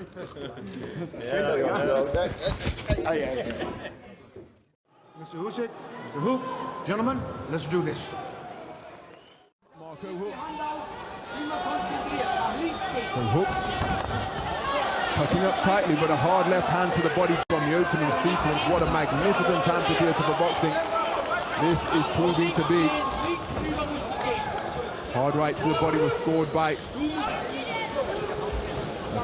Mr. Usyk, Mr. Huck, gentlemen, let's do this. Marco Huck. So Huck tucking up tightly, but a hard left hand to the body from the opening sequence. What a magnificent amphitheater for boxing this is proving to be. Hard right to the body was scored by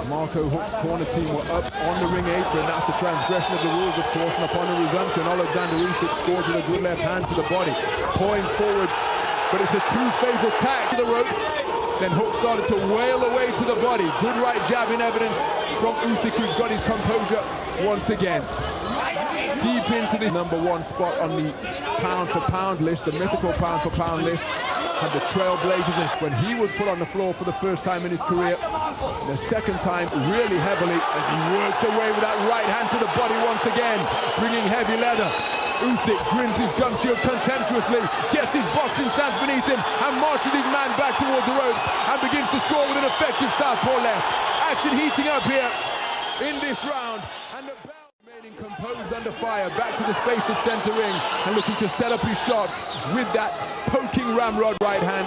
Marco Huck's corner team were up on the ring apron. That's a transgression of the rules, of course, and upon a resumption, Oleksandr Usyk scored with a good left hand to the body, pawing forwards, but it's a two-phase attack to the ropes. Then Huck started to wail away to the body. Good right jab in evidence from Usyk, who's got his composure once again. Deep into the #1 spot on the pound-for-pound list, the mythical pound-for-pound list, had the Trailblazers when he was put on the floor for the first time in his career. The second time really heavily as he works away with that right hand to the body once again, bringing heavy leather. Usyk grins his gum shield contemptuously, gets his boxing stance beneath him and marches his man back towards the ropes and begins to score with an effective southpaw left. Action heating up here in this round, and the bell remaining composed under fire, back to the space of center ring and looking to set up his shots with that poking ramrod right hand.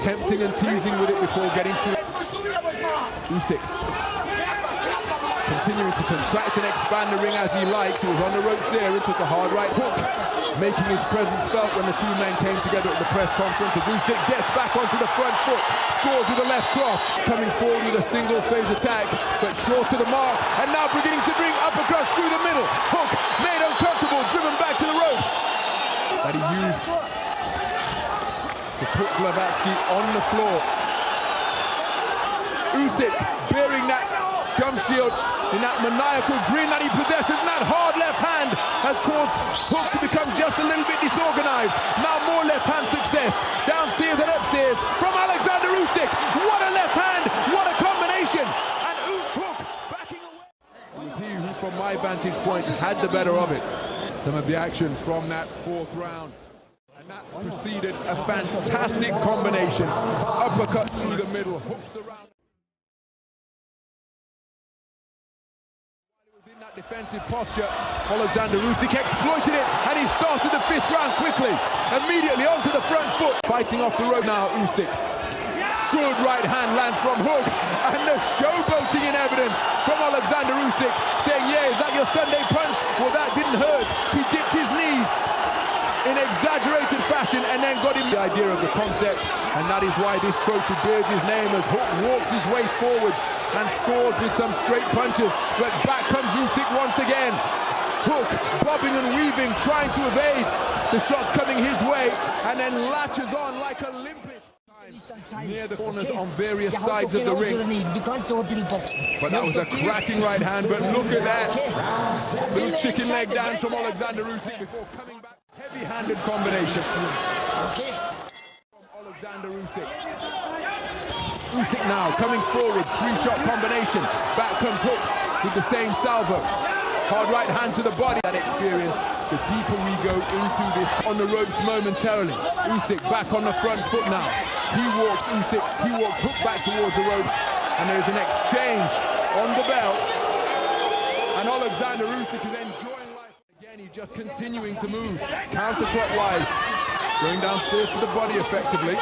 Tempting and teasing with it before getting through. Usyk continuing to contract and expand the ring as he likes. He was on the ropes there and took a hard right hook, making his presence felt when the two men came together at the press conference. As Usyk gets back onto the front foot, scores with a left cross, coming forward with a single phase attack, but short to the mark, and now beginning to bring uppercuts through the middle. Huck made uncomfortable, driven back to the ropes. That he used to put Blavatsky on the floor. Usyk bearing that gum shield in that maniacal grin that he possesses, and that hard left hand has caused Huck to become just a little bit disorganized. Now more left hand success, downstairs and upstairs from Oleksandr Usyk. What a left hand, what a combination, and Huck backing away. It was he who, from my vantage point, had the better of it. Some of the action from that fourth round. And that preceded a fantastic combination. Uppercut through the middle, hooks around. Defensive posture, Oleksandr Usyk exploited it, and he started the fifth round quickly, immediately onto the front foot. Fighting off the road now, Usyk. Good right hand lands from Huck, and the showboating in evidence from Oleksandr Usyk, saying, yeah, is that your Sunday punch? Well, that didn't hurt. He dipped his knees in exaggerated fashion and then got him the idea of the concept, and that is why this trophy bears his name, as Huck walks his way forwards and scores with some straight punches. But back comes Usyk once again. Huck bobbing and weaving, trying to evade the shots coming his way, and then latches on like a limpet. Near the corners on various sides of the ring. But that was a cracking right hand, but look at that. Little chicken leg down from Oleksandr Usyk before coming back. Heavy-handed combination from Oleksandr Usyk. Usyk now coming forward, three-shot combination. Back comes Huck with the same salvo. Hard right hand to the body. That experience, the deeper we go into this on the ropes momentarily. Usyk back on the front foot now. He walks Usyk, he walks Huck back towards the ropes, and there's an exchange on the bell. And Oleksandr Usyk is enjoying life. Again, he's just continuing to move counterclockwise, going downstairs to the body effectively.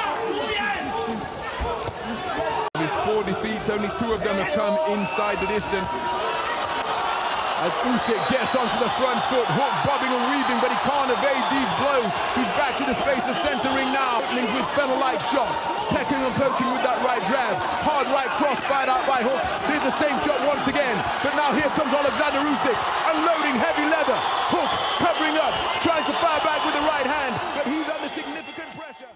His 4 defeats, only 2 of them have come inside the distance. As Usyk gets onto the front foot, Huck bobbing and weaving, but he can't evade these blows. He's back to the space of center ring now, opening with feather-like shots, pecking and poking with that right jab. Hard right cross fired out by Huck. Here's the same shot once again, but now here comes Oleksandr Usyk, unloading heavy leather. Huck covering up, trying to fire back with the right hand, but he's under significant pressure.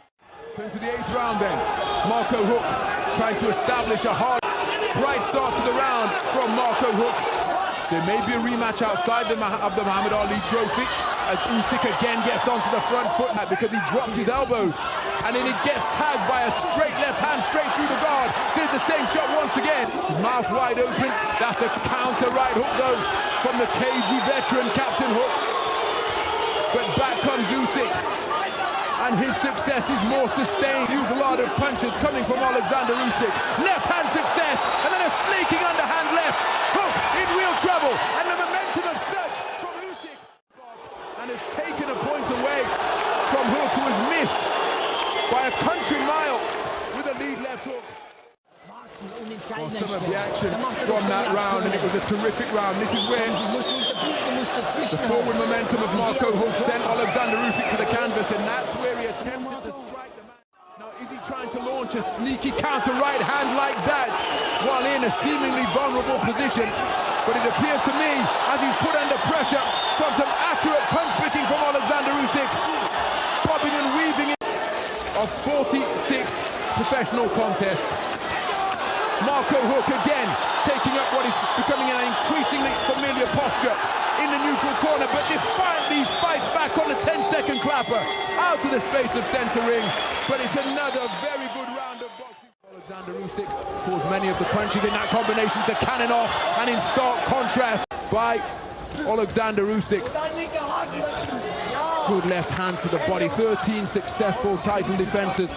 Turn to the 8th round then. Marco Huck trying to establish a hard, bright start to the round from Marco Huck. There may be a rematch outside of the Muhammad Ali trophy, as Usyk again gets onto the front foot because he dropped his elbows, and then he gets tagged by a straight left hand straight through the guard. There's the same shot once again. His mouth wide open. That's a counter right hook though from the cagey veteran Captain Huck. But back comes Usyk, and his success is more sustained. Huge lot of punches coming from Oleksandr Usyk. Left hand success, and then a snaking Well, some of the action from that round, and it was a terrific round. This is where the forward momentum of Marco Huck sent Oleksandr Usyk to the canvas, and that's where he attempted to strike the man. Now, is he trying to launch a sneaky counter right hand like that while in a seemingly vulnerable position? But it appears to me, as he's put under pressure from some accurate punch-spitting from Oleksandr Usyk, bobbing and weaving of 46 professional contests. Marco Huck again taking up what is becoming an increasingly familiar posture in the neutral corner, but defiantly fights back on the 10-second clapper out to the space of centre ring. But it's another very good round of boxing. Oleksandr Usyk pulls many of the punches in that combination to cannon off, and in stark contrast by Oleksandr Usyk. Good left hand to the body, 13 successful title defenses.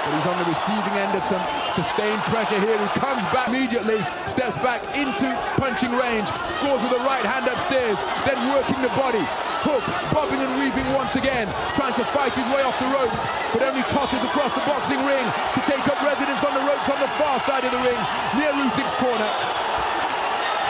But he's on the receiving end of some sustained pressure here. He comes back immediately, steps back into punching range, scores with the right hand upstairs, then working the body. Huck bobbing and weaving once again, trying to fight his way off the ropes, but only totters across the boxing ring to take up residence on the ropes on the far side of the ring, near Usyk's corner.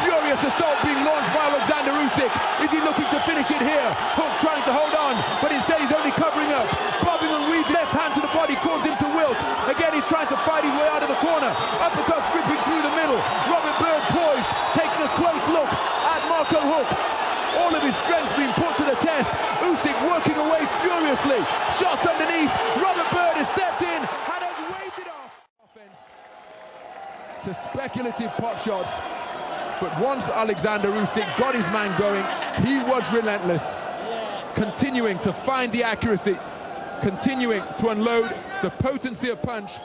Furious assault being launched by Oleksandr Usyk. Is he looking to finish it here? Huck trying to hold on, but instead he's only covering up. Bobbing and weaving, left hand to the body, caused him to wilt. Again, he's trying to fight his way out of the corner. Uppercut ripping through the middle. Robert Byrd poised, taking a close look at Marco Huck. All of his strength being put to the test. Usyk working away furiously. Shots underneath. Robert Byrd has stepped in and has waved it off. Offense to speculative pot shots. But once Oleksandr Usyk got his man going, he was relentless. Continuing to find the accuracy, continuing to unload the potency of punch.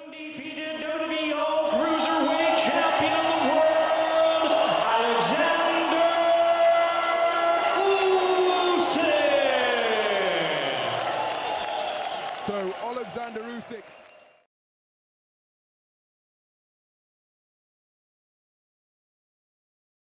Undefeated WBO Cruiserweight Champion of the world, Oleksandr Usyk. So Oleksandr Usyk